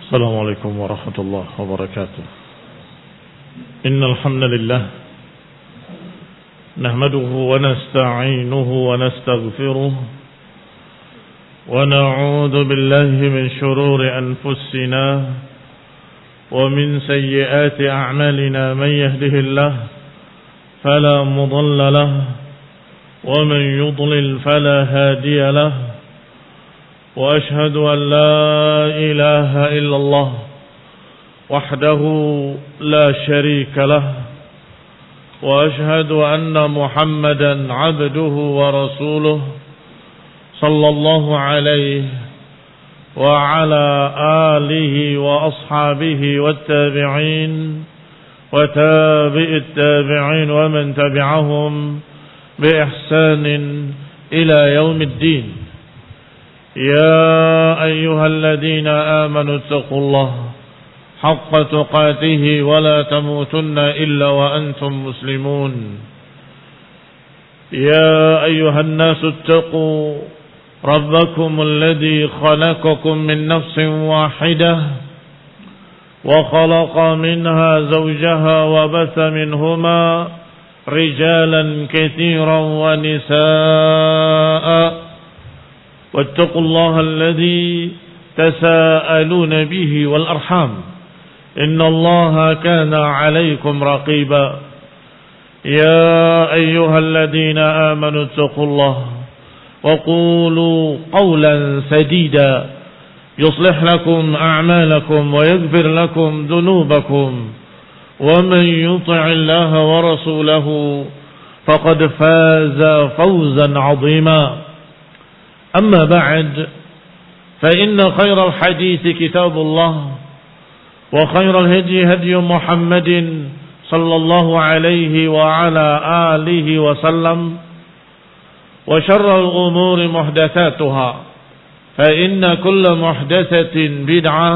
السلام عليكم ورحمة الله وبركاته. إن الحمد لله نحمده ونستعينه ونستغفره ونعوذ بالله من شرور أنفسنا ومن سيئات أعمالنا. من يهده الله فلا مضل له ومن يضلل فلا هادي له. وأشهد أن لا إله إلا الله وحده لا شريك له. وأشهد أن محمدا عبده ورسوله صلى الله عليه وعلى آله وأصحابه والتابعين وتابع التابعين ومن تبعهم بإحسان إلى يوم الدين. يا أيها الذين آمنوا اتقوا الله حق تقاته ولا تموتن إلا وأنتم مسلمون. يا أيها الناس اتقوا ربكم الذي خلقكم من نفس واحدة وخلق منها زوجها وبث منهما رجالا كثيرا ونساء. واتقوا الله الذي تساءلون به والأرحام إن الله كان عليكم رقيبا. يا أيها الذين آمنوا اتقوا الله وقولوا قولا سديدا يصلح لكم أعمالكم ويغفر لكم ذنوبكم. ومن يطع الله ورسوله فقد فاز فوزا عظيما. أما بعد فإن خير الحديث كتاب الله وخير الهدي هدي محمد صلى الله عليه وعلى آله وسلم. وشر الأمور محدثاتها فإن كل محدثة بدعة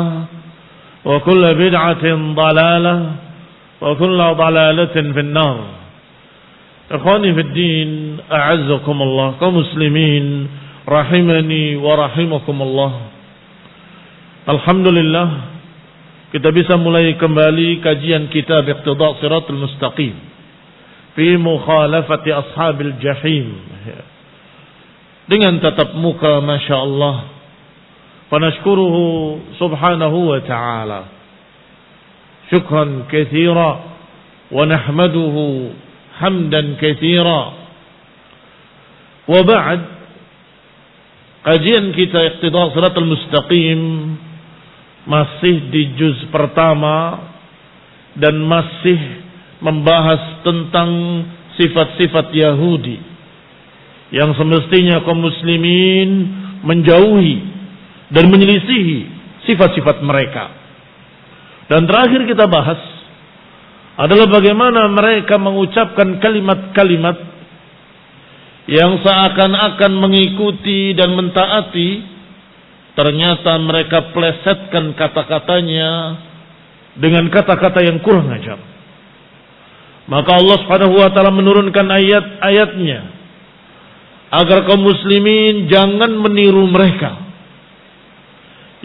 وكل بدعة ضلالة وكل ضلالة في النار. إخواني في الدين أعزكم الله كمسلمين rahimani wa rahimakumullah. Alhamdulillah kita bisa mulai kembali kajian kitab Iqtida' Shiratal Mustaqim fi mukhalafati ashabil jahim dengan tatap muka masyaallah. Fanashkuruhu subhanahu wa ta'ala syukran katsira wa nahmaduhu hamdan katsira. Wa ba'd, kajian kita Iqtida' Shiratal Mustaqim masih di juz pertama dan masih membahas tentang sifat-sifat Yahudi yang semestinya kaum muslimin menjauhi dan menyelisihi sifat-sifat mereka. Dan terakhir kita bahas adalah bagaimana mereka mengucapkan kalimat-kalimat yang seakan-akan mengikuti dan mentaati, ternyata mereka plesetkan kata-katanya dengan kata-kata yang kurang ajar. Maka Allah Subhanahu wa taala menurunkan ayat-ayatnya agar kaum muslimin jangan meniru mereka.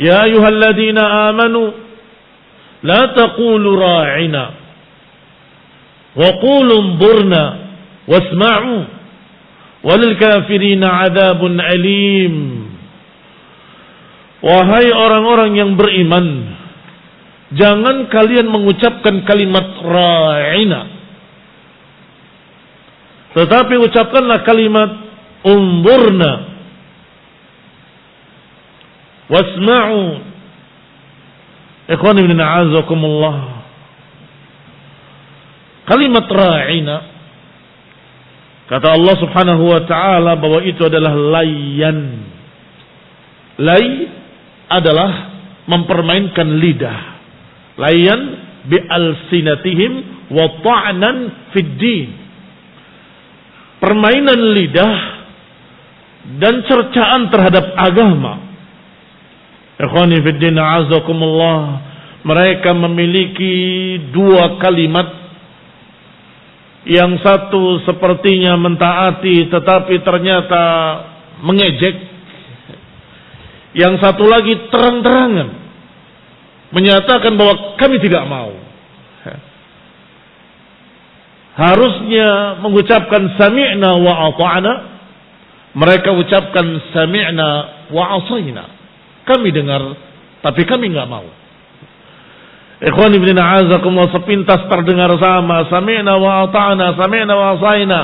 Ya ayyuhalladzina amanu la taqulu ra'ina wa qulu anzurna wasma'u walil kafirina adzabun alim. Wahai orang-orang yang beriman, jangan kalian mengucapkan kalimat ra'ina, tetapi ucapkanlah kalimat unzurna wasma'u. Ikhwani bin a'azakumullah, kalimat ra'ina, kata Allah subhanahu wa ta'ala bahwa itu adalah layyan. Lay adalah mempermainkan lidah. Layyan bi'alsinatihim wa ta'nan fid din. Permainan lidah dan cercaan terhadap agama. Ikhwani fid din a'azakumullah, mereka memiliki dua kalimat. Yang satu sepertinya mentaati tetapi ternyata mengejek. Yang satu lagi terang-terangan menyatakan bahwa kami tidak mau. Harusnya mengucapkan sami'na wa ata'na, mereka ucapkan sami'na wa asayna. Kami dengar tapi kami enggak mau. Ikhwani fillah a'azakumullah, sepintas terdengar sama, sami'na wa ata'na, sami'na wa asayna.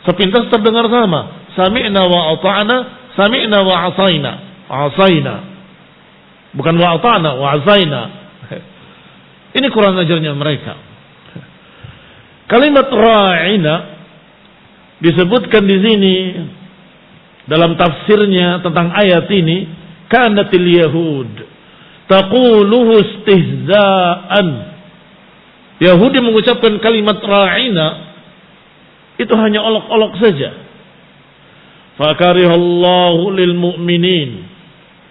Sepintas terdengar sama, sami'na wa ata'na, sami'na wa asayna. Asayna. Bukan wa ata'na, wa asayna. Ini kurang ajarnya mereka. Kalimat ra'ina disebutkan di sini dalam tafsirnya tentang ayat ini, kanatil yahud taquluhu istihza'an. Yahudi mengucapkan kalimat ra'ina itu hanya olok-olok saja. Fakarihallahu lil mu'minin,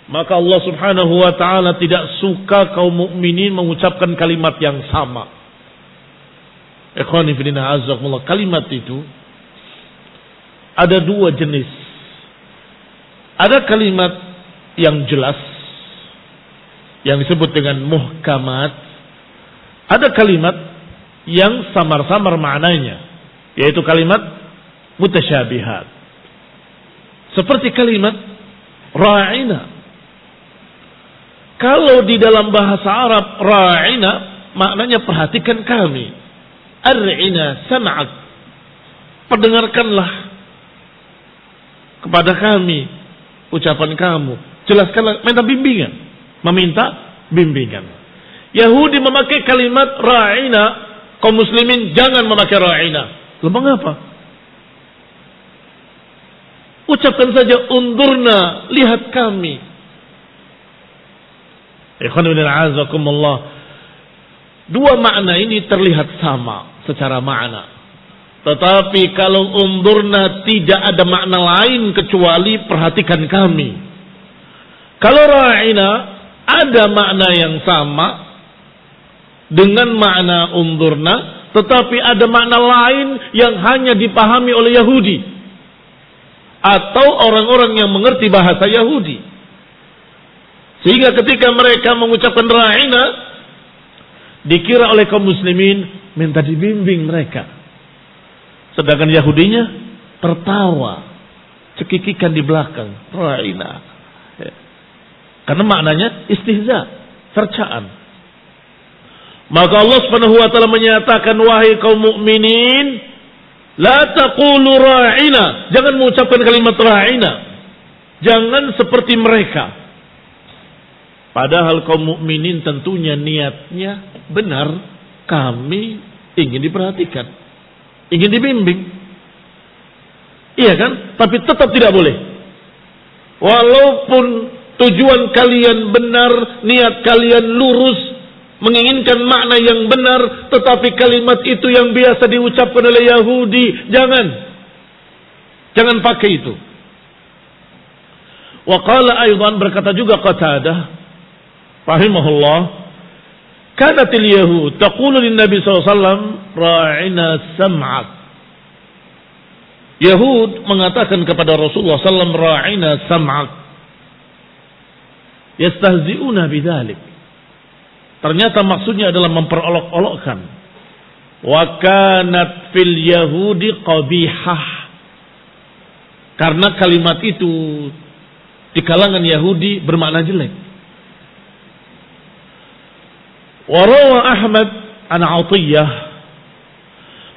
maka Allah Subhanahu wa taala tidak suka kaum mukminin mengucapkan kalimat yang sama. Ikhwani fillah azzakumullah, kalimat itu ada dua jenis. Ada kalimat yang jelas yang disebut dengan muhkamat. Ada kalimat yang samar-samar maknanya, yaitu kalimat mutasyabihat. Seperti kalimat ra'ina. Kalau di dalam bahasa Arab ra'ina maknanya perhatikan kami. Ar'ina sam'ak, perdengarkanlah kepada kami ucapan kamu, jelaskanlah, minta bimbingan, meminta bimbingan. Yahudi memakai kalimat ra'ina, kaum muslimin jangan memakai ra'ina. Lalu mengapa? Ucapkan saja undurna, lihat kami. Ikhwan fillah a'azakumullah, dua makna ini terlihat sama secara makna. Tetapi kalau undurna tidak ada makna lain kecuali perhatikan kami. Kalau ra'ina ada makna yang sama dengan makna undurna, tetapi ada makna lain yang hanya dipahami oleh Yahudi atau orang-orang yang mengerti bahasa Yahudi. Sehingga ketika mereka mengucapkan ra'ina, dikira oleh kaum muslimin minta dibimbing mereka. Sedangkan Yahudinya tertawa, cekikikan di belakang, ra'ina. Karena maknanya istihza, cercaan. Maka Allah Subhanahu wa taala menyatakan, wahai kaum mukminin, la taqulu ra'ina, jangan mengucapkan kalimat ra'ina. Jangan seperti mereka. Padahal kaum mukminin tentunya niatnya benar, kami ingin diperhatikan, ingin dibimbing. Iya kan? Tapi tetap tidak boleh. Walaupun tujuan kalian benar, niat kalian lurus, menginginkan makna yang benar, tetapi kalimat itu yang biasa diucapkan oleh Yahudi, jangan pakai itu. Wa qala aydan, berkata juga Qatadah rahimahullah, kanatil yahud taqulu lin nabi sallallahu alaihi wasallam ra'ina sam'ak. Yahud mengatakan kepada Rasulullah sallallahu alaihi wasallam ra'ina sam'ak, yastahzi'una bidzalik. Ternyata maksudnya adalah memperolok-olokkan. Wa kanat fil yahudi qabihah, karena kalimat itu di kalangan Yahudi bermakna jelek. وروى أحمد عن عطية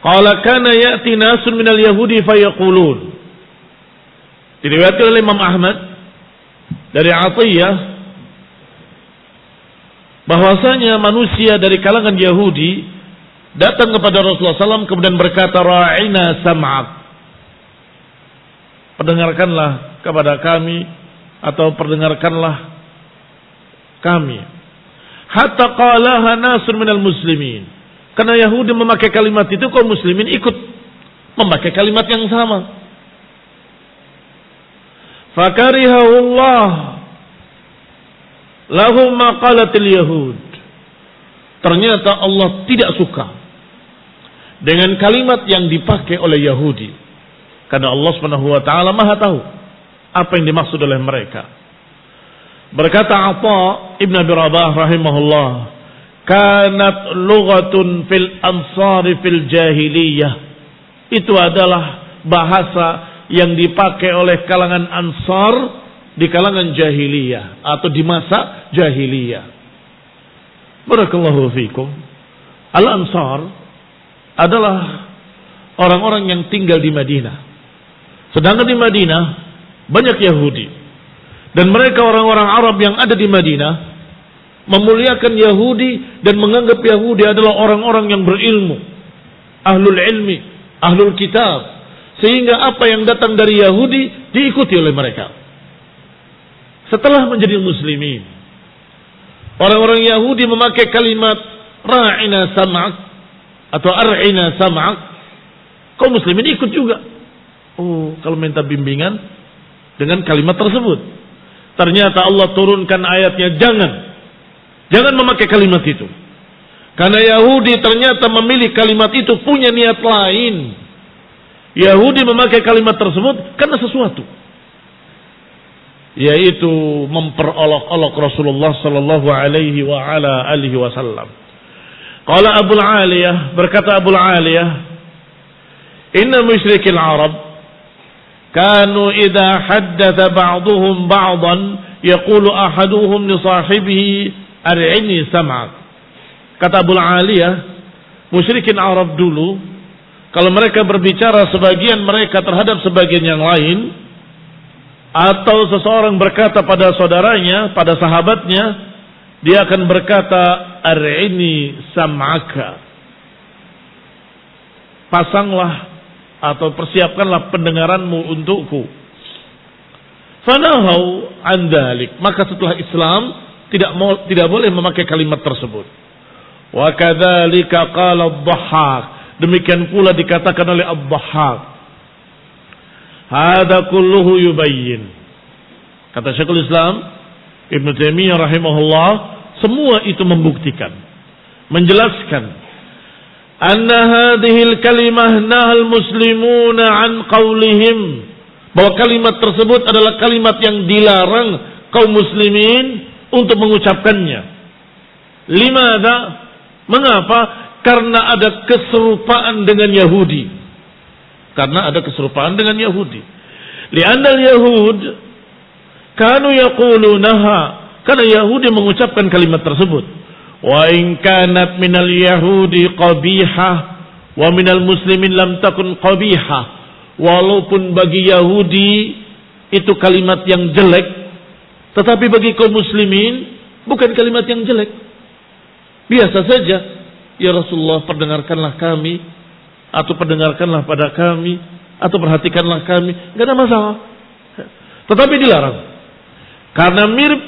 قال كان يأتي ناس من اليهود فيقولون. Diriwayatkan oleh Imam Ahmad dari Atiyah bahwasanya manusia dari kalangan Yahudi datang kepada Rasulullah SAW kemudian berkata, ra'ina sam'ak, perdengarkanlah kepada kami atau perdengarkanlah kami. Hatta qalaha nasun minal muslimin, karena Yahudi memakai kalimat itu, kaum muslimin ikut memakai kalimat yang sama. Fakarihahullah lahum maqalatil yahud, ternyata Allah tidak suka dengan kalimat yang dipakai oleh Yahudi, karena Allah Subhanahu wa taala Maha tahu apa yang dimaksud oleh mereka. Berkata Atha Ibn Abi Rabah rahimahullah, kanat lughatun fil ansari fil jahiliyah. Itu adalah bahasa yang dipakai oleh kalangan Ansar di kalangan jahiliyah atau di masa jahiliyah. Barakallahu fikum. Al-Ansar adalah orang-orang yang tinggal di Madinah. Sedangkan di Madinah banyak Yahudi. Dan mereka orang-orang Arab yang ada di Madinah memuliakan Yahudi dan menganggap Yahudi adalah orang-orang yang berilmu, ahlul ilmi, ahlul kitab, sehingga apa yang datang dari Yahudi diikuti oleh mereka. Setelah menjadi muslimin, orang-orang Yahudi memakai kalimat ra'ina sam'ak atau ar'ina sam'ak, kaum muslimin ikut juga. Oh, kalau minta bimbingan dengan kalimat tersebut. Ternyata Allah turunkan ayatnya, jangan memakai kalimat itu. Karena Yahudi ternyata memilih kalimat itu punya niat lain. Yahudi memakai kalimat tersebut karena sesuatu, yaitu memperolok-olok Rasulullah sallallahu alaihi wa ala alihi wasallam. Qala Abu Aliyah, berkata Abu Aliyah, inna musyrikil Arab kanu idza haddatha ba'dhum ba'dan yaqulu ahaduhum li sahibihi ar'ini sam'ak. Kata Abu Aliyah, musyrikin Arab dulu kalau mereka berbicara sebagian mereka terhadap sebagian yang lain, atau seseorang berkata pada saudaranya, pada sahabatnya, dia akan berkata ar'ini sam'aka, pasanglah atau persiapkanlah pendengaranmu untukku. Fanahau an dzalik, maka setelah Islam tidak boleh memakai kalimat tersebut. Wa kadzalika qala ad-Dhahhak, demikian pula dikatakan oleh ad-Dhahhak. Hada kulluhu yubayyin, kata Syekhul Islam Ibn Taimiyah rahimahullah, semua itu membuktikan, menjelaskan anna hadhil kalimah nahal muslimuna an qaulihim, bahwa kalimat tersebut adalah kalimat yang dilarang kaum muslimin untuk mengucapkannya. Limadha? Mengapa? Karena ada keserupaan dengan Yahudi. Karena ada keserupaan dengan Yahudi. Li'anna al-Yahud kanu yaqulunaha, karena Yahudi mengucapkan kalimat tersebut. Wa in kanat minal yahudi qabihah wa minal muslimin lam takun qabihah, walaupun bagi Yahudi itu kalimat yang jelek, tetapi bagi kaum muslimin bukan kalimat yang jelek, biasa saja. Ya Rasulullah, perdengarkanlah kami, atau perdengarkanlah pada kami, atau perhatikanlah kami, enggak ada masalah. Tetapi dilarang karena mirip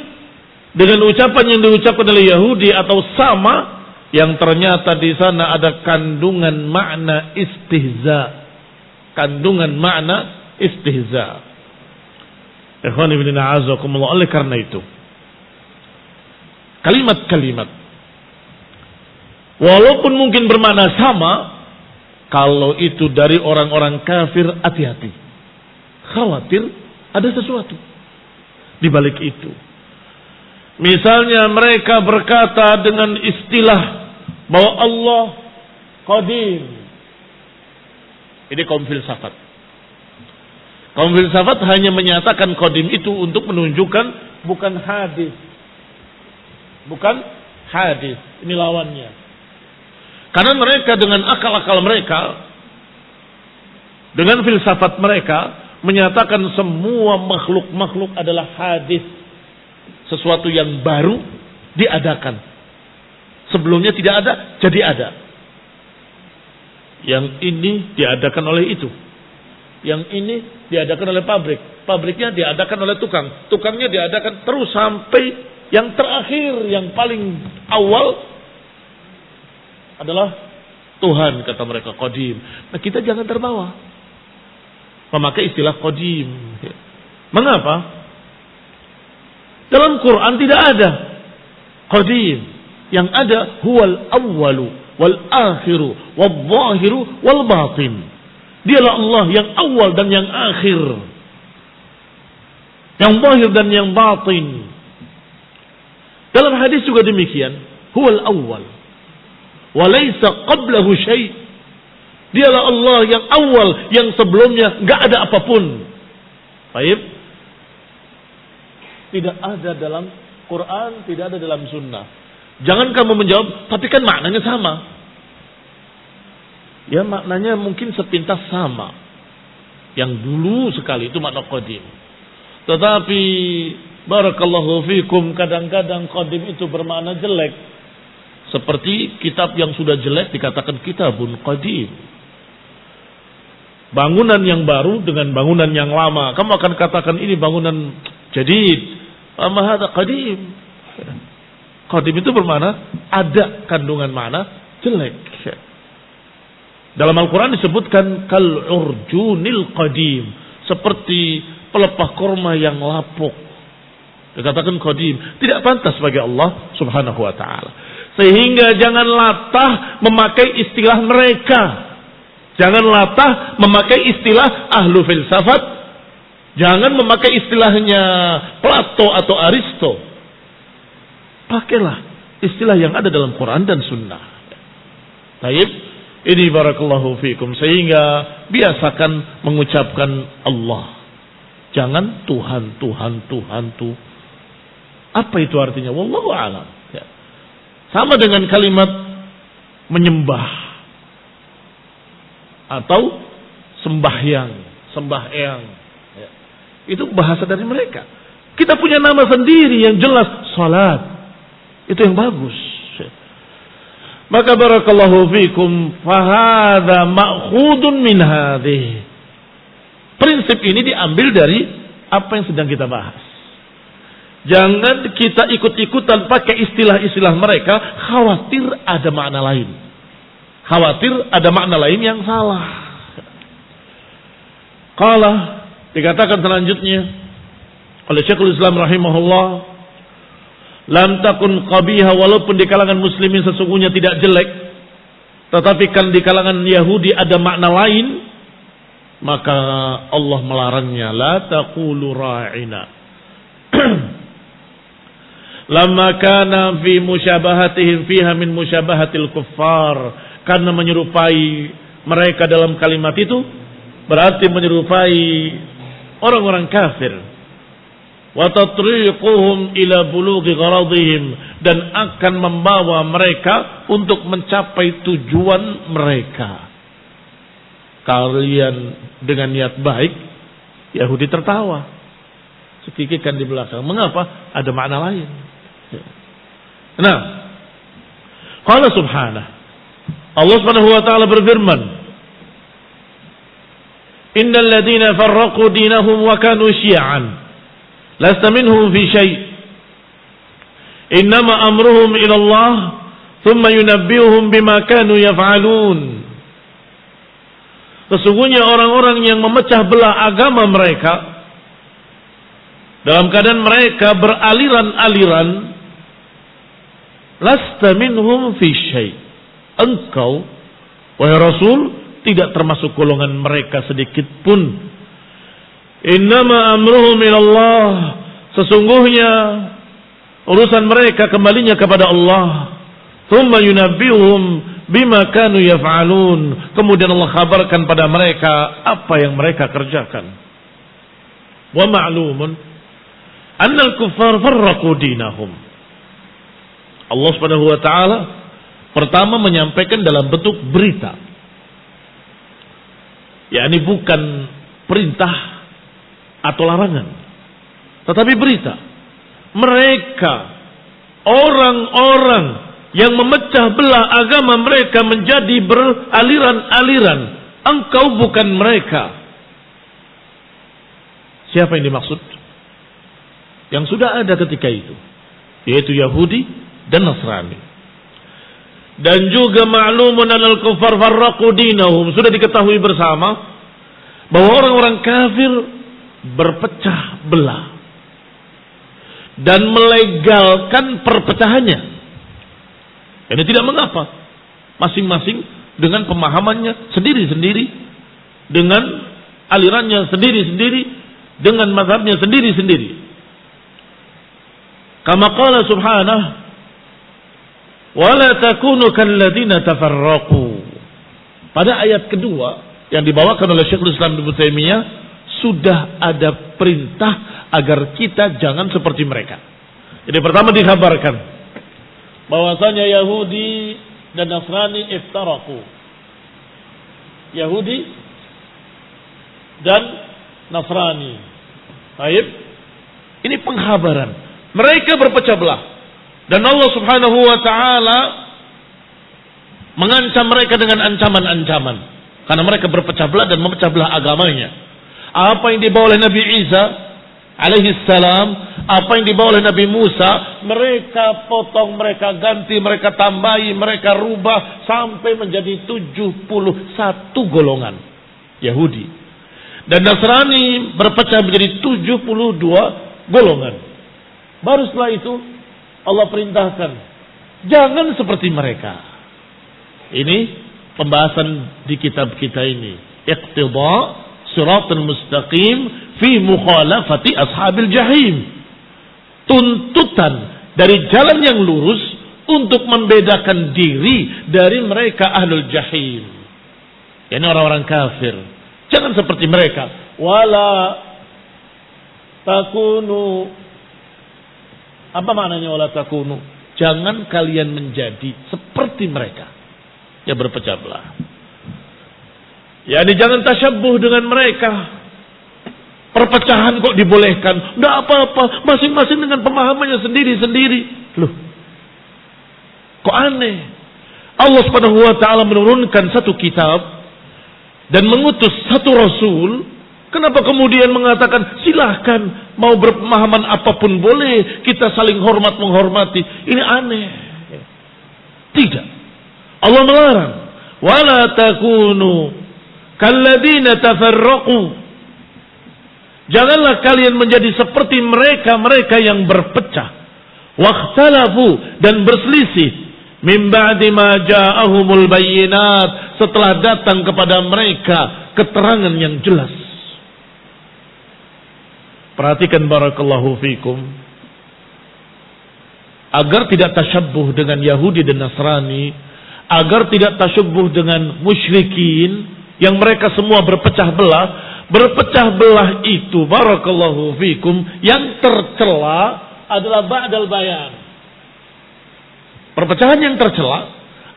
dengan ucapan yang diucapkan oleh Yahudi, atau sama, yang ternyata di sana ada kandungan makna istihza. Kandungan makna istihza. Ikhwan ibn a'azakumullah, oleh karena itu kalimat-kalimat walaupun mungkin bermakna sama, kalau itu dari orang-orang kafir, hati-hati. Khawatir ada sesuatu di balik itu. Misalnya mereka berkata dengan istilah bahwa Allah Qadir. Ini kaum filsafat. Kaum filsafat hanya menyatakan Qadim itu untuk menunjukkan bukan hadis. Bukan hadis. Ini lawannya. Karena mereka dengan akal-akal mereka, dengan filsafat mereka, menyatakan semua makhluk-makhluk adalah hadis. Sesuatu yang baru diadakan. Sebelumnya tidak ada, jadi ada. Yang ini diadakan oleh itu. Yang ini diadakan oleh pabrik. Pabriknya diadakan oleh tukang. Tukangnya diadakan terus sampai yang terakhir, yang paling awal adalah Tuhan, kata mereka, Qadim. Nah, kita jangan terbawa memakai istilah Qadim. Mengapa? Dalam Quran tidak ada Qadim. Yang ada huwal awwalu wal akhiru wal zahiru wal batin. Dialah Allah yang awal dan yang akhir, yang zahir dan yang batin. hadis juga demikian. Huwal awwal wa laysa qablahu syai'. Dialah Allah yang awal, yang sebelumnya enggak ada apapun. Baik. Tidak ada dalam Quran, tidak ada dalam sunnah. Jangan kamu menjawab, tapi kan maknanya sama. Ya maknanya mungkin sepintas sama. Yang dulu sekali itu makna qadim. Tetapi barakallahu fikum, kadang-kadang qadim itu bermakna jelek. Seperti kitab yang sudah jelek dikatakan kitabun qadim. Bangunan yang baru dengan bangunan yang lama, kamu akan katakan ini bangunan jadid. Amma hadza qadim. Qadim itu bermakna ada kandungan makna jelek. Dalam Al-Quran disebutkan kal urjunil qadim, seperti pelepah korma yang lapuk. Dikatakan qadim, tidak pantas bagi Allah Subhanahu wa taala. Sehingga jangan latah memakai istilah mereka. Jangan latah memakai istilah ahlu filsafat. Jangan memakai istilahnya Plato atau Aristo. Pakailah istilah yang ada dalam Quran dan Sunnah. Baik, ini barakallahu fikum. Sehingga biasakan mengucapkan Allah. Jangan Tuhan, Tuhan, Tuhan, Tuhan. Apa itu artinya? Wallahu a'lam. Ya. Sama dengan kalimat menyembah atau sembahyang, sembahyang. Ya. Itu bahasa dari mereka. Kita punya nama sendiri yang jelas, salat. Itu yang bagus. Ya. Maka barakallahu fikum, fahadha ma'khudun min hadhihi. Prinsip ini diambil dari apa yang sedang kita bahas. Jangan kita ikut-ikutan pakai istilah-istilah mereka, khawatir ada makna lain. Khawatir ada makna lain yang salah. Qala, dikatakan selanjutnya oleh Syekhul Islam rahimahullah, lam takun qabiha, walaupun di kalangan muslimin sesungguhnya tidak jelek, tetapi kan di kalangan Yahudi ada makna lain, maka Allah melarangnya. La taqulu ra'ina. Lamma kana fi musyabahatihim fiha min musyabahatil kuffar, karena menyerupai mereka dalam kalimat itu berarti menyerupai orang-orang kafir. Wa tatriquhum ila bulughi gharadihim, dan akan membawa mereka untuk mencapai tujuan mereka. Kalian dengan niat baik, Yahudi tertawa, sekikikan di belakang. Mengapa? Ada makna lain. Nah, qala subhanahu, Allah Subhanahu wa taala berfirman, innal ladzina farraqu dinahum wa kanu syi'an lasta minhum fi syai', innama amruhum ila Allah thumma yunabbi'uhum bima kanu yaf'alun. Sesungguhnya orang-orang yang memecah belah agama mereka dalam keadaan mereka beraliran-aliran, lasta minhum fi syai', engkau wahai Rasul tidak termasuk golongan mereka sedikit pun. Innama amruhum ilallah, sesungguhnya urusan mereka kembalinya kepada Allah. Thumma yunabbi'uhum bima kanu yaf'alun, kemudian Allah kabarkan pada mereka apa yang mereka kerjakan. Wa ma'lumun anna al-kuffar farraqu dinahum. Allah Subhanahu wa taala pertama menyampaikan dalam bentuk berita. Yakni bukan perintah atau larangan, tetapi berita. Mereka orang-orang yang memecah belah agama mereka menjadi beraliran-aliran. Engkau bukan mereka. Siapa yang dimaksud? Yang sudah ada ketika itu, yaitu Yahudi dan Nasrani. Dan juga ma'lumun anal kuffar farraqu dinahum, sudah diketahui bersama bahwa orang-orang kafir berpecah belah dan melegalkan perpecahannya. Ini tidak mengapa, masing-masing dengan pemahamannya sendiri-sendiri, dengan alirannya sendiri-sendiri, dengan mazhabnya sendiri-sendiri. Kama qala subhanahu, Wala takunu kalladzina tafarraqu. Pada ayat kedua yang dibawakan oleh Syekhul Islam Ibnu Taimiyah sudah ada perintah agar kita jangan seperti mereka. Jadi pertama dikabarkan bahwasanya Yahudi dan Nasrani iftaraku. Yahudi dan Nasrani. Baik. Ini pengkhabaran. Mereka berpecah belah. Dan Allah Subhanahu wa taala mengancam mereka dengan ancaman-ancaman. Karena mereka berpecah belah dan memecah belah agamanya. Apa yang dibawa oleh Nabi Isa alaihi salam, apa yang dibawa oleh Nabi Musa, mereka potong, mereka ganti, mereka tambahi, mereka rubah sampai menjadi 71 golongan Yahudi. Dan Nasrani berpecah menjadi 72 golongan. Baru setelah itu Allah perintahkan, jangan seperti mereka. Ini pembahasan di kitab kita ini. Iqtida siratal mustaqim fi mukhalafati ashabil jahim. Tuntutan dari jalan yang lurus untuk membedakan diri dari mereka ahlul jahim. Ini orang-orang kafir. Jangan seperti mereka. Wala takunu. Apa maknanya wala takunu? Jangan kalian menjadi seperti mereka yang berpecah belah. Yani jangan tasyabbuh dengan mereka. Perpecahan kok dibolehkan? Tidak apa-apa, masing-masing dengan pemahamannya sendiri-sendiri. Loh, kok aneh? Allah Subhanahu wa taala menurunkan satu kitab dan mengutus satu rasul. Kenapa kemudian mengatakan silahkan mau berpemahaman apapun boleh, kita saling hormat menghormati? Ini aneh. Tidak. Allah melarang. Wala takunu kalladzina tafarraqu. Janganlah kalian menjadi seperti mereka yang berpecah. Wakhtalafu, dan berselisih. Min ba'di ma ja'ahumul bayyinat, setelah datang kepada mereka keterangan yang jelas. Perhatikan barakallahu fikum. Agar tidak tasyabbuh dengan Yahudi dan Nasrani, agar tidak tasyabbuh dengan musyrikin yang mereka semua berpecah belah. Berpecah belah itu barakallahu fikum yang tercela adalah ba'dal bayan. Perpecahan yang tercela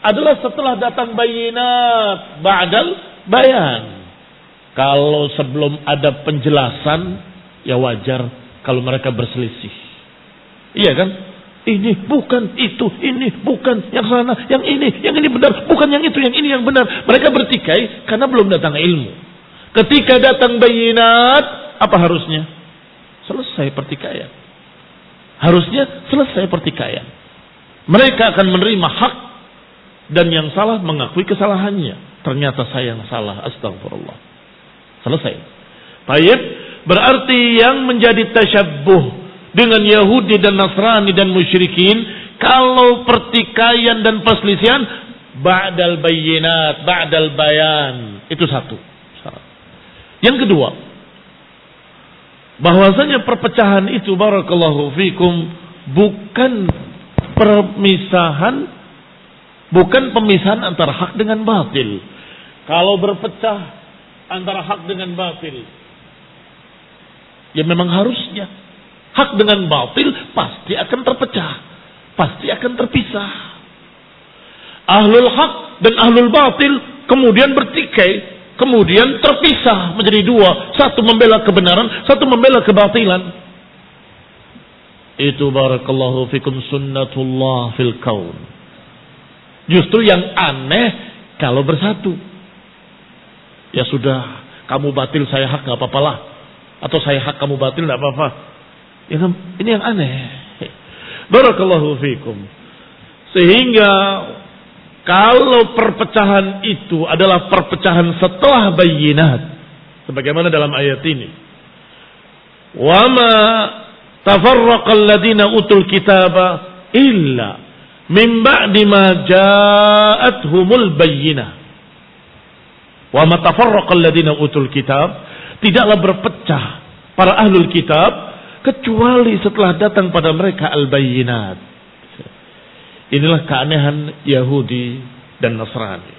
adalah setelah datang bayinat, ba'dal bayan. Kalau sebelum ada penjelasan, ya wajar kalau mereka berselisih. Iya kan? Ini bukan itu, ini bukan yang sana, yang ini benar, bukan yang itu, yang ini yang benar. Mereka bertikai karena belum datang ilmu. Ketika datang bayinat, apa harusnya? Selesai pertikaian. Harusnya selesai pertikaian. Mereka akan menerima hak dan yang salah mengakui kesalahannya. Ternyata saya yang salah, astagfirullah. Selesai. Baik, berarti yang menjadi tasyabbuh dengan Yahudi dan Nasrani dan musyrikin, kalau pertikaian dan perselisihan ba'dal bayinat, ba'dal bayan, itu satu. Yang kedua, bahwasanya perpecahan itu barakallahu fikum bukan pemisahan antara hak dengan batil. Kalau berpecah antara hak dengan batil, ya memang harusnya hak dengan batil pasti akan terpecah, pasti akan terpisah. Ahlul hak dan ahlul batil kemudian bertikai, kemudian terpisah menjadi dua. Satu membela kebenaran, satu membela kebatilan. Itu barakallahu fikum sunnatullah fil kaun. Justru yang aneh kalau bersatu. Ya sudah, kamu batil saya hak gak apa-apalah. Atau saya hak kamu batil gak apa-apa. Ini yang aneh. Barakallahu fikum. Sehingga kalau perpecahan itu adalah perpecahan setelah bayinat, sebagaimana dalam ayat ini, wa ma tafarraqal ladina utul kitaba illa min ba'di ma ja'athumul bayyinah. Wa ma tafarraqal ladina utul kitab, tidaklah berpecah para ahlul kitab kecuali setelah datang pada mereka al-bayyinat. Inilah keanehan Yahudi dan Nasrani.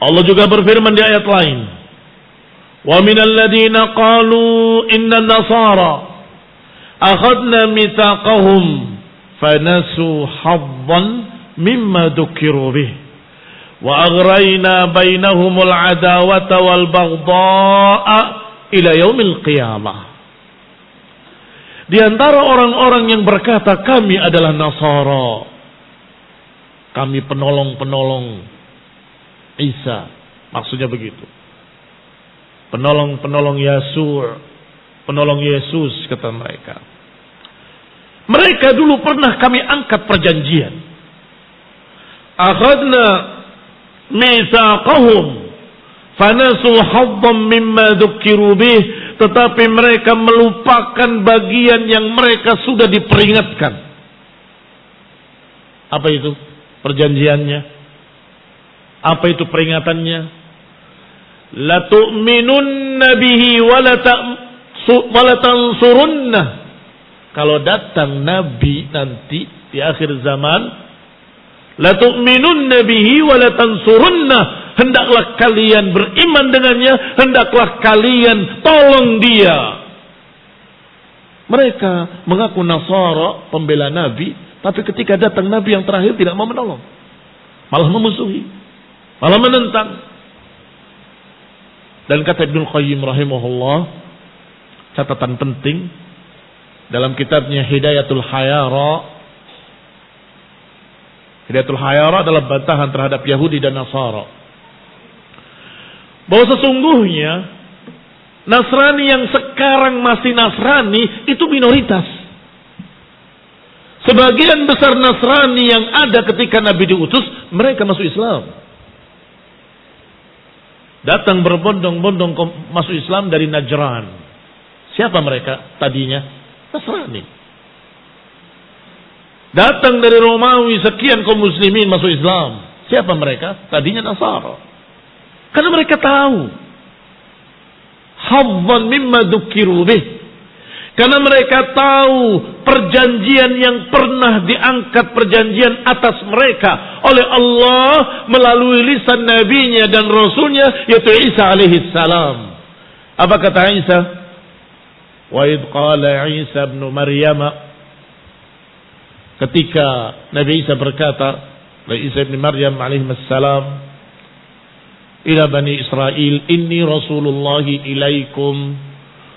Allah juga berfirman di ayat lain, wa minal ladzina qalu inna nasara akhadna mitsaqahum fanasu haddan mimma dzukiru bih wa aghrayna bainahumul adawata wal baghdha'a ila yaumil qiyamah. Di antara orang-orang yang berkata kami adalah Nasara, kami penolong-penolong Isa, maksudnya begitu. Penolong-penolong Yesua, penolong Yesus kata mereka. Mereka dulu pernah kami angkat perjanjian. Akhadna mitsaqahum fanasu haddan mimma dzukiru bih, tetapi mereka melupakan bagian yang mereka sudah diperingatkan. Apa itu perjanjiannya? Apa itu peringatannya? La tu'minunna bihi wa la tansurunna. Kalau datang Nabi nanti di akhir zaman, la tu'minunna bihi wa la tansurunna, hendaklah kalian beriman dengannya, hendaklah kalian tolong dia. Mereka mengaku Nasara, pembela Nabi, tapi ketika datang Nabi yang terakhir tidak mau menolong, malah memusuhi, malah menentang. Dan kata Ibnu Qayyim rahimahullah, catatan penting dalam kitabnya Hidayatul Hayara. Hidayatul Hayara adalah bantahan terhadap Yahudi dan Nasara, bahwa sesungguhnya Nasrani yang sekarang masih Nasrani itu minoritas. Sebagian besar Nasrani yang ada ketika Nabi diutus, mereka masuk Islam. Datang berbondong-bondong masuk Islam dari Najran. Siapa mereka tadinya? Nasrani. Datang dari Romawi sekian kaum muslimin masuk Islam. Siapa mereka? Tadinya Nasara. Karena mereka tahu haddan mimma dzukiru bih. Karena mereka tahu perjanjian yang pernah diangkat, perjanjian atas mereka oleh Allah melalui lisan nabinya dan rasulnya, yaitu Isa alaihi salam. Apa kata Isa? Wa idh qala Isa ibn Maryam, ketika Nabi Isa berkata, Isa ibn Maryam alaihi salam, ila bani Israel, inni rasulullahi ilaikum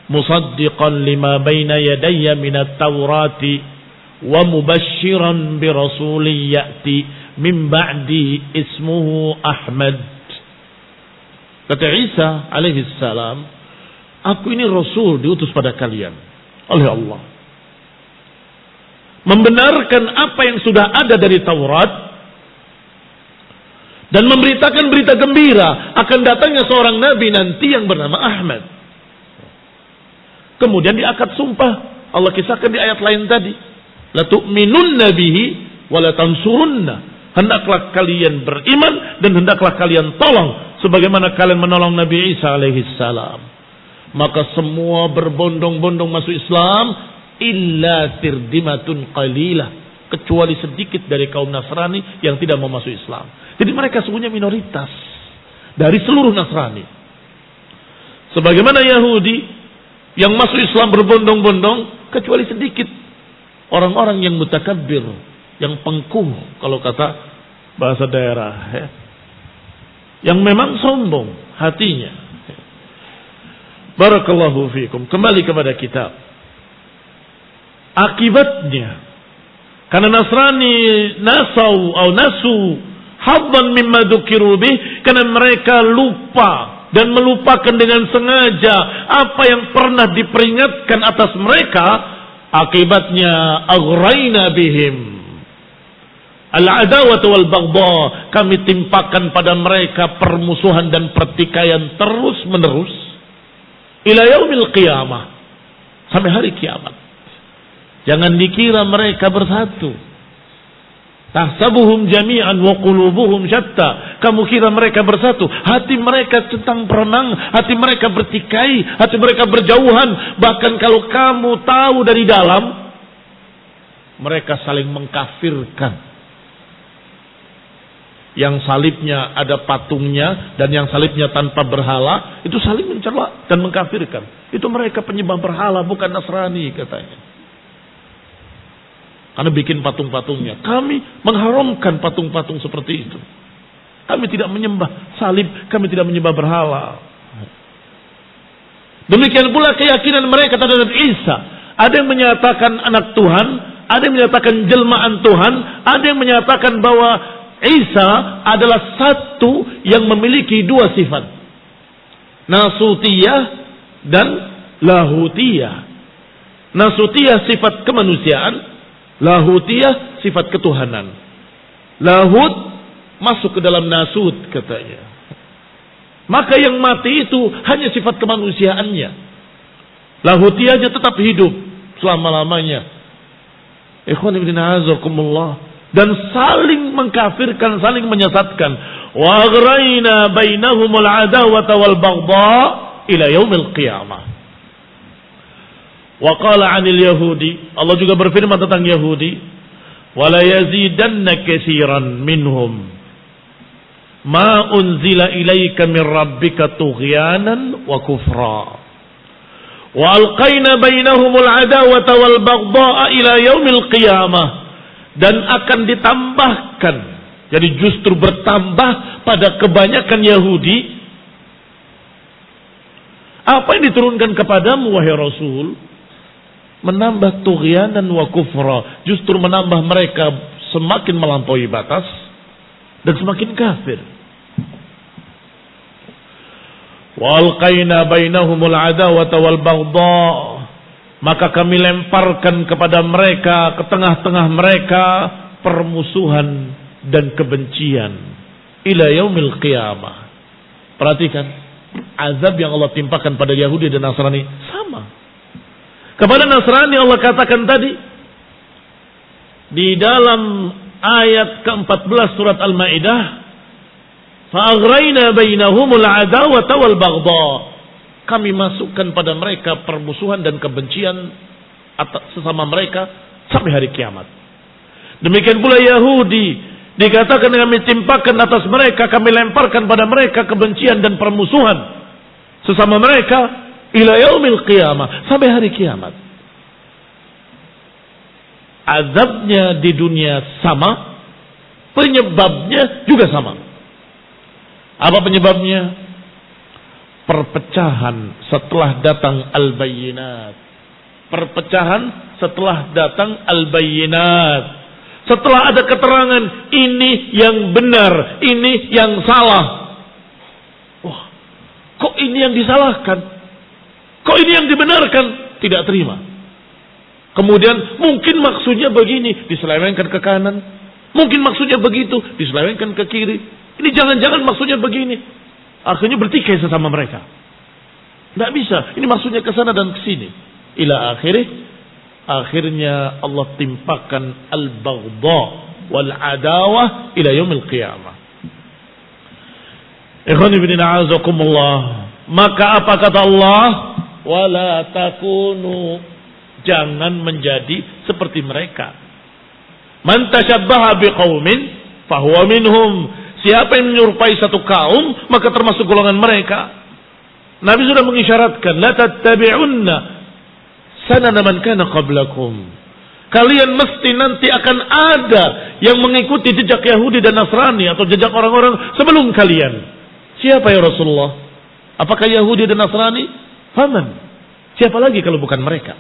musaddiqan lima baina yadayya minat taurati wa mubashiran bi rasulin ya'ti min ba'di ismuhu Ahmad. Kata Isa alaihi salam, aku ini rasul diutus pada kalian oleh Allah, membenarkan apa yang sudah ada dari Taurat dan memberitakan berita gembira akan datangnya seorang nabi nanti yang bernama Ahmad. Kemudian diangkat sumpah. Allah kisahkan di ayat lain tadi, la tu'minunna bihi wa la tansurunna, hendaklah kalian beriman dan hendaklah kalian tolong sebagaimana kalian menolong Nabi Isa alaihi salam. Maka semua berbondong-bondong masuk Islam illa tirdimatun qalilah, kecuali sedikit dari kaum Nasrani yang tidak mau masuk Islam. Jadi mereka sebenarnya minoritas dari seluruh Nasrani. Sebagaimana Yahudi yang masuk Islam berbondong-bondong, kecuali sedikit orang-orang yang mutakabbir, yang pengkuh kalau kata bahasa daerah, ya, yang memang sombong hatinya. Barakallahu fiikum. Kembali kepada kitab. Akibatnya, karena Nasrani nasu haddan mimma dzukiru bih, karena mereka lupa dan melupakan dengan sengaja apa yang pernah diperingatkan atas mereka, akibatnya aghrayna bihim al-adawah wal baghdha, kami timpakan pada mereka permusuhan dan pertikaian terus menerus ila yaumil qiyamah, sampai hari kiamat. Jangan dikira mereka bersatu. Tahsabuhum jami'an wa qulubuhum syatta. Kamu kira mereka bersatu, hati mereka centang perenang, hati mereka bertikai, hati mereka berjauhan. Bahkan kalau kamu tahu dari dalam, mereka saling mengkafirkan. Yang salibnya ada patungnya dan yang salibnya tanpa berhala, itu saling mencela dan mengkafirkan. Itu mereka penyembah berhala, bukan Nasrani katanya. Karena bikin patung-patungnya. Kami mengharamkan patung-patung seperti itu. Kami tidak menyembah salib, kami tidak menyembah berhala. Demikian pula keyakinan mereka terhadap Isa. Ada yang menyatakan anak Tuhan, ada yang menyatakan jelmaan Tuhan, ada yang menyatakan bahwa Isa adalah satu yang memiliki dua sifat. Nasutiyah dan lahutiyah. Nasutiyah sifat kemanusiaan, lahutiyah sifat ketuhanan. Lahut masuk ke dalam nasut katanya. Maka yang mati itu hanya sifat kemanusiaannya. Lahutiyahnya tetap hidup selama-lamanya. Ikhwan ibn a'azakumullah. Dan saling mengkafirkan, saling menyesatkan. Wa aghrayna bainahumul adawata wal baghdha ila yaumil qiyamah. Wa qala 'anil yahudi, Allah juga berfirman tentang Yahudi, wa la yazidanna katsiran minhum ma unzila ilaika min rabbika tughyanan wa kufra. Wa alqayna bainahumul adawata wal baghdha ila yaumil qiyamah. Dan akan ditambahkan, jadi justru bertambah pada kebanyakan Yahudi. Apa yang diturunkan kepadamu wahai Rasul? Menambah tughyanan wa kufra, justru menambah mereka semakin melampaui batas dan semakin kafir. Wa alqaina bainahumul adawata wal baghdha. Maka kami lemparkan kepada mereka, ke tengah-tengah mereka, permusuhan dan kebencian. Ila yaumil qiyamah. Perhatikan, azab yang Allah timpakan pada Yahudi dan Nasrani sama. Kepada Nasrani Allah katakan tadi, di dalam ayat ke-14 surat Al-Ma'idah, فَأَغْرَيْنَا بَيْنَهُمُ الْعَدَاوَةَ وَالْبَغْضَاءَ. Kami masukkan pada mereka permusuhan dan kebencian sesama mereka sampai hari kiamat. Demikian pula Yahudi, dikatakan kami timpakan atas mereka, kami lemparkan pada mereka kebencian dan permusuhan sesama mereka ila yaumil qiyamah, sampai hari kiamat. Azabnya di dunia sama, penyebabnya juga sama. Apa penyebabnya? Perpecahan setelah datang al-bayyinat. Perpecahan setelah datang al-bayyinat. Setelah ada keterangan ini yang benar, ini yang salah. Wah, kok ini yang disalahkan? Kok ini yang dibenarkan? Tidak terima. Kemudian mungkin maksudnya begini, diselewengkan ke kanan. Mungkin maksudnya begitu, diselewengkan ke kiri. Ini jangan-jangan maksudnya begini. Akhirnya bertikai sesama mereka. Tidak bisa. Ini maksudnya ke sana dan ke sini. Ila akhirnya Allah timpakan al-baghdha wal adawah ila yaumil qiyamah. Ikhwan ibn a'azakumullah. Maka apa kata Allah? Wala takunu, jangan menjadi seperti mereka. Man tashabbaha biqaumin fahuwa minhum. Siapa yang menyerupai satu kaum, maka termasuk golongan mereka. Nabi sudah mengisyaratkan, la tattabi'unna sanana man kana qablakum. Kalian mesti nanti akan ada yang mengikuti jejak Yahudi dan Nasrani atau jejak orang-orang sebelum kalian. Siapa ya Rasulullah? Apakah Yahudi dan Nasrani? Faman? Siapa lagi kalau bukan mereka?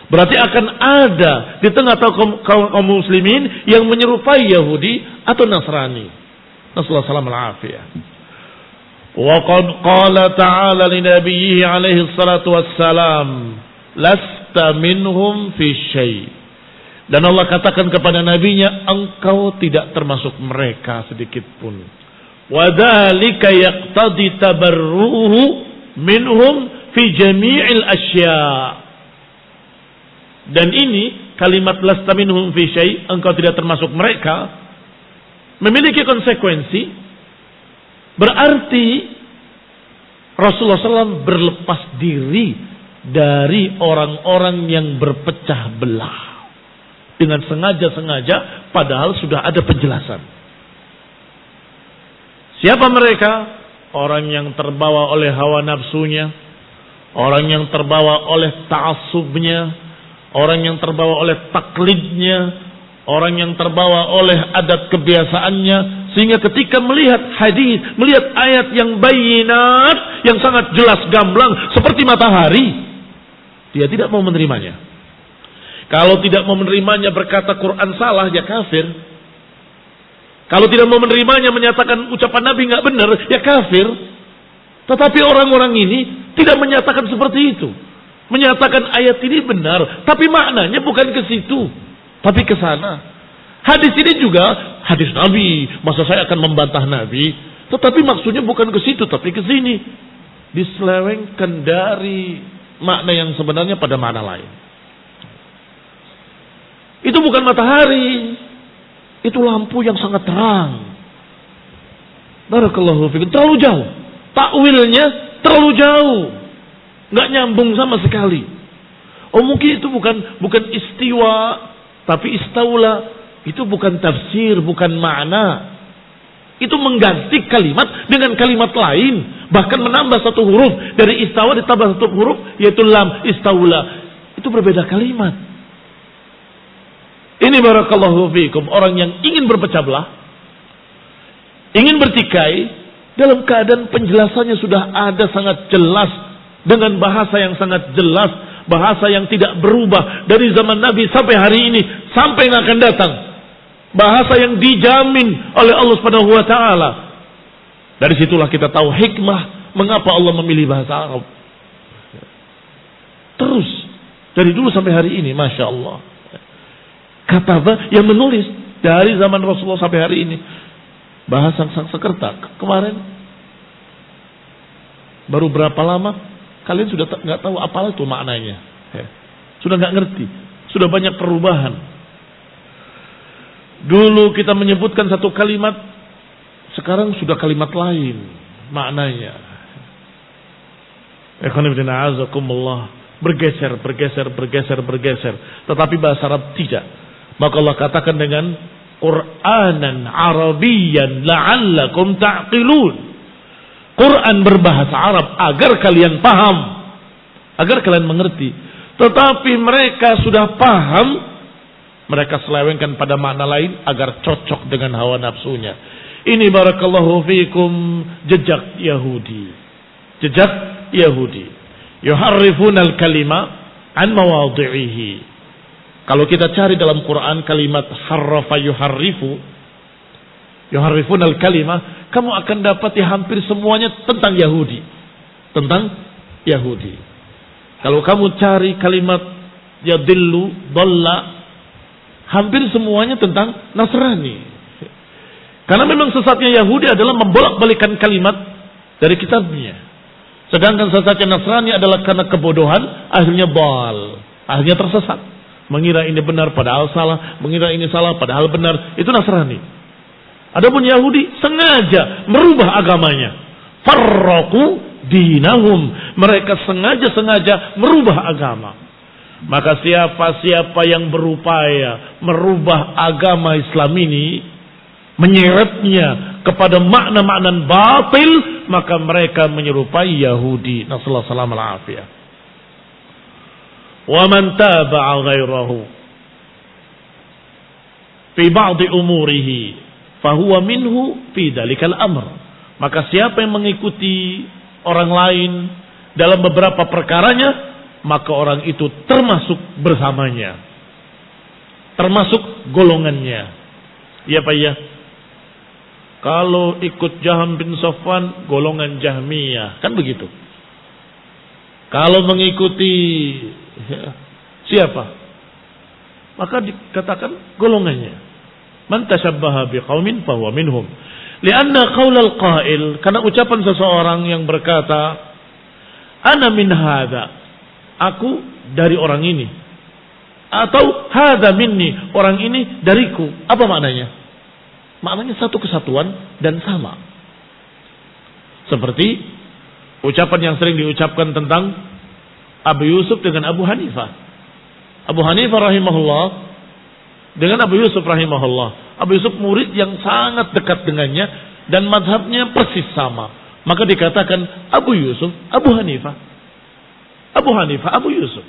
Berarti akan ada di tengah kaum muslimin yang menyerupai Yahudi atau Nasrani. Nasallahu alaihi wasallam. Wa qad qala ta'ala li nabiyhi alaihi salatu wassalam, lasta minhum fi syai'. Dan Allah katakan kepada nabinya, engkau tidak termasuk mereka sedikit pun. Wa dzalika yaqtadi tabarruhu minhum fi jami'il asya'. Dan ini kalimat lasta minhum fi syai', engkau tidak termasuk mereka, memiliki konsekuensi. Berarti Rasulullah SAW berlepas diri dari orang-orang yang berpecah belah. dengan sengaja-sengaja padahal sudah ada penjelasan. Siapa mereka? Orang yang terbawa oleh hawa nafsunya, orang yang terbawa oleh ta'assubnya, orang yang terbawa oleh taklidnya, orang yang terbawa oleh adat kebiasaannya, sehingga ketika melihat hadis, melihat ayat yang bayinat, yang sangat jelas gamblang seperti matahari, dia tidak mau menerimanya. Kalau tidak mau menerimanya berkata Quran salah, ya kafir. Kalau tidak mau menerimanya menyatakan ucapan Nabi nggak benar, ya kafir. Tetapi orang-orang ini tidak menyatakan seperti itu. Menyatakan ayat ini benar, tapi maknanya bukan ke situ, tapi ke sana. Hadis ini juga hadis Nabi. Masa saya akan membantah Nabi? Tetapi maksudnya bukan ke situ, tapi ke sini. Diselewengkan dari makna yang sebenarnya pada makna lain. Itu bukan matahari, itu lampu yang sangat terang. Barakallahu fikum. Terlalu jauh, takwilnya terlalu jauh, nggak nyambung sama sekali. Oh mungkin itu bukan istiwa, tapi istaula. Itu bukan tafsir, bukan makna. Itu mengganti kalimat dengan kalimat lain, bahkan menambah satu huruf dari istawa ditambah satu huruf yaitu lam, istaula. Itu berbeda kalimat. Ini barakallahu fiikum, orang yang ingin berpecah belah, ingin bertikai, dalam keadaan penjelasannya sudah ada sangat jelas, dengan bahasa yang sangat jelas, bahasa yang tidak berubah dari zaman Nabi sampai hari ini, sampai yang akan datang. Bahasa yang dijamin oleh Allah Subhanahu wa taala. Dari situlah kita tahu hikmah mengapa Allah memilih bahasa Arab. Terus dari dulu sampai hari ini, Masya Allah. Kataba yang menulis dari zaman Rasulullah sampai hari ini. Bahasa Sanskerta. Kemarin baru berapa lama kalian sudah nggak tahu apa itu maknanya. Sudah nggak ngerti. Sudah banyak perubahan. Dulu kita menyebutkan satu kalimat, sekarang sudah kalimat lain maknanya. Bergeser. Tetapi bahasa Arab tidak. Maka Allah katakan dengan Qur'anan Arabiyyan la'allakum ta'qilun. Quran berbahasa Arab agar kalian paham, agar kalian mengerti. Tetapi mereka sudah paham, mereka selewengkan pada makna lain agar cocok dengan hawa nafsunya. Ini barakallahu fiikum jejak Yahudi. Jejak Yahudi. Yuharrifuna al-kalima an mawadhi'ihi. Kalau kita cari dalam Quran kalimat harrafa yuharrifun al-kalimah, kamu akan dapati hampir semuanya tentang Yahudi. Tentang Yahudi. Kalau kamu cari kalimat yadillu, dhalla, hampir semuanya tentang Nasrani. Karena memang sesatnya Yahudi adalah membolak-balikan kalimat dari kitabnya. Sedangkan sesatnya Nasrani adalah karena kebodohan, akhirnya dhal, akhirnya tersesat. Mengira ini benar padahal salah, mengira ini salah padahal benar. Itu Nasrani. Adapun Yahudi sengaja merubah agamanya. Farraqu dinahum. Mereka sengaja merubah agama. Maka siapa yang berupaya merubah agama Islam ini, menyeretnya kepada makna-makna batil, maka mereka menyerupai Yahudi. Nasallahu alaihi wasallam. Wa man taba'a ghairahu fi ba'd umurihi fahuwa minhu fi dalikal amr. Maka siapa yang mengikuti orang lain dalam beberapa perkaranya, maka orang itu termasuk bersamanya, termasuk golongannya. Iya Pak ya. Kalau ikut Jaham bin Safwan, golongan Jahmiyah, kan begitu. Kalau mengikuti siapa? Maka dikatakan golongannya. Man tashabbaha biqaumin fahuwa minhum. Lianna qaulal qail, karena ucapan seseorang yang berkata, ana min hadza, aku dari orang ini. Atau hadza minni, orang ini dariku. Apa maknanya? Maknanya satu kesatuan dan sama. Seperti ucapan yang sering diucapkan tentang Abu Yusuf dengan Abu Hanifah. Abu Hanifah rahimahullah dengan Abu Yusuf rahimahullah. Abu Yusuf murid yang sangat dekat dengannya dan mazhabnya persis sama. Maka dikatakan Abu Yusuf, Abu Hanifah. Abu Hanifah, Abu Yusuf.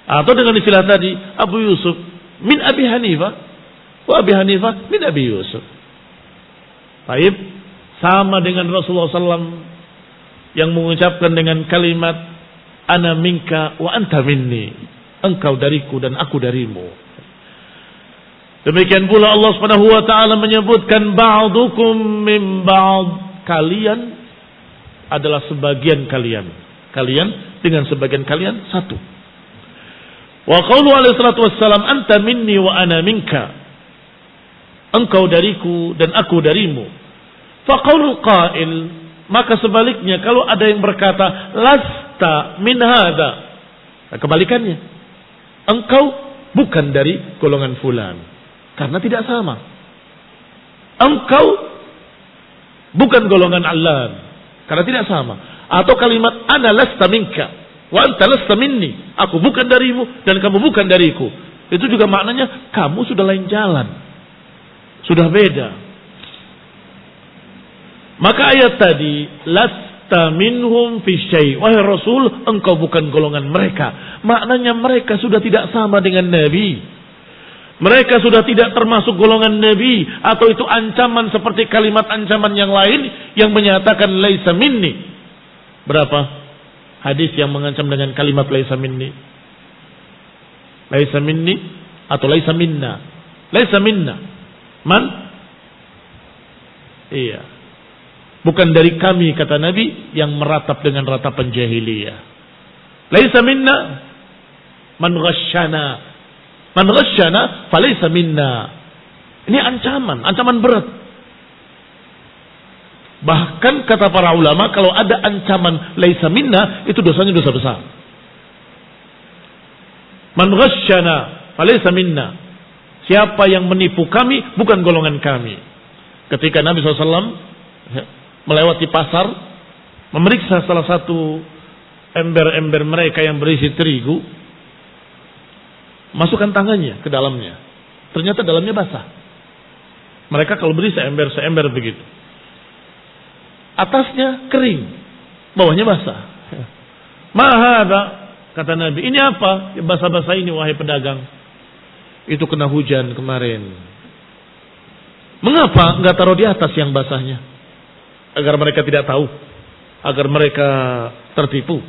Atau dengan istilah tadi, Abu Yusuf min Abi Hanifah, wa Abi Hanifah min Abi Yusuf. Baik, sama dengan Rasulullah SAW yang mengucapkan dengan kalimat ana minka wa anta minni, engkau dariku dan aku darimu. Demikian pula Allah Subhanahu wa taala menyebutkan ba'dukum min ba'd, kalian adalah sebagian kalian, kalian dengan sebagian kalian satu. Wa qaulu alaihi salatu wassalam anta minni wa ana minka, engkau dariku dan aku darimu. Fa qaulul qail, maka sebaliknya kalau ada yang berkata lasta min hadza, kebalikannya, engkau bukan dari golongan fulan karena tidak sama. Engkau bukan golongan allan karena tidak sama. Atau kalimat ana lasta minka wa anta lasta minni, aku bukan darimu dan kamu bukan dariku, itu juga maknanya kamu sudah lain jalan, sudah beda. Maka ayat tadi lasta minhum fi syai', wahai Rasul engkau bukan golongan mereka, maknanya mereka sudah tidak sama dengan Nabi, mereka sudah tidak termasuk golongan Nabi. Atau itu ancaman seperti kalimat ancaman yang lain yang menyatakan laisa minni. Berapa hadis yang mengancam dengan kalimat laisa minni? Laisa minni atau laisa minna? Laisa minna man? Iya, bukan dari kami, kata Nabi, yang meratap dengan ratapan jahiliyah. Laisa minna man ghasyana. Man ghasyana falaysa minna. Ini ancaman, ancaman berat. Bahkan kata para ulama, kalau ada ancaman laisa minna, itu dosanya dosa besar. Man ghasyana falaysa minna. Siapa yang menipu kami, bukan golongan kami. Ketika Nabi SAW melewati pasar, memeriksa salah satu ember-ember mereka yang berisi terigu, masukkan tangannya ke dalamnya. Ternyata dalamnya basah. Mereka kalau beri seember begitu, atasnya kering, bawahnya basah. Mahada, kata Nabi, ini apa basah-basah ini wahai pedagang? Itu kena hujan kemarin. Mengapa enggak taruh di atas yang basahnya? Agar mereka tidak tahu, agar mereka tertipu.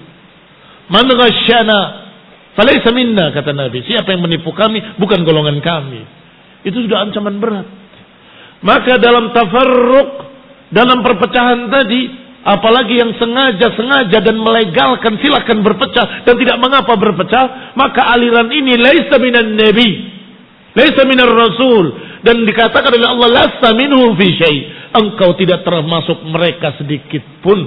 Man ghasyana falaysa minna, kata Nabi. Siapa yang menipu kami, bukan golongan kami. Itu sudah ancaman berat. Maka dalam tafarruq, dalam perpecahan tadi, apalagi yang sengaja dan melegalkan silakan berpecah dan tidak mengapa berpecah, maka aliran ini laisa minan nabi, laisa minar rasul, dan dikatakan oleh Allah lasta minhum fi syai', engkau tidak termasuk mereka sedikit pun.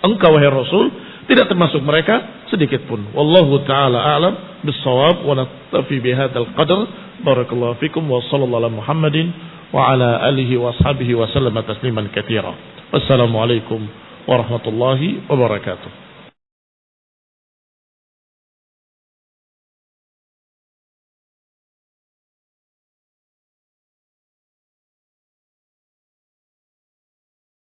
Engkau wahai Rasul tidak termasuk mereka sedikit pun. Wallahu taala a'lam bis-shawab wa naktafi bihadzal qadar. Barakallahu fikum wa sallallahu ala Muhammadin wa ala alihi wa ashabihi wa sallama tasliman katsira. Wassalamu alaikum warahmatullahi wabarakatuh.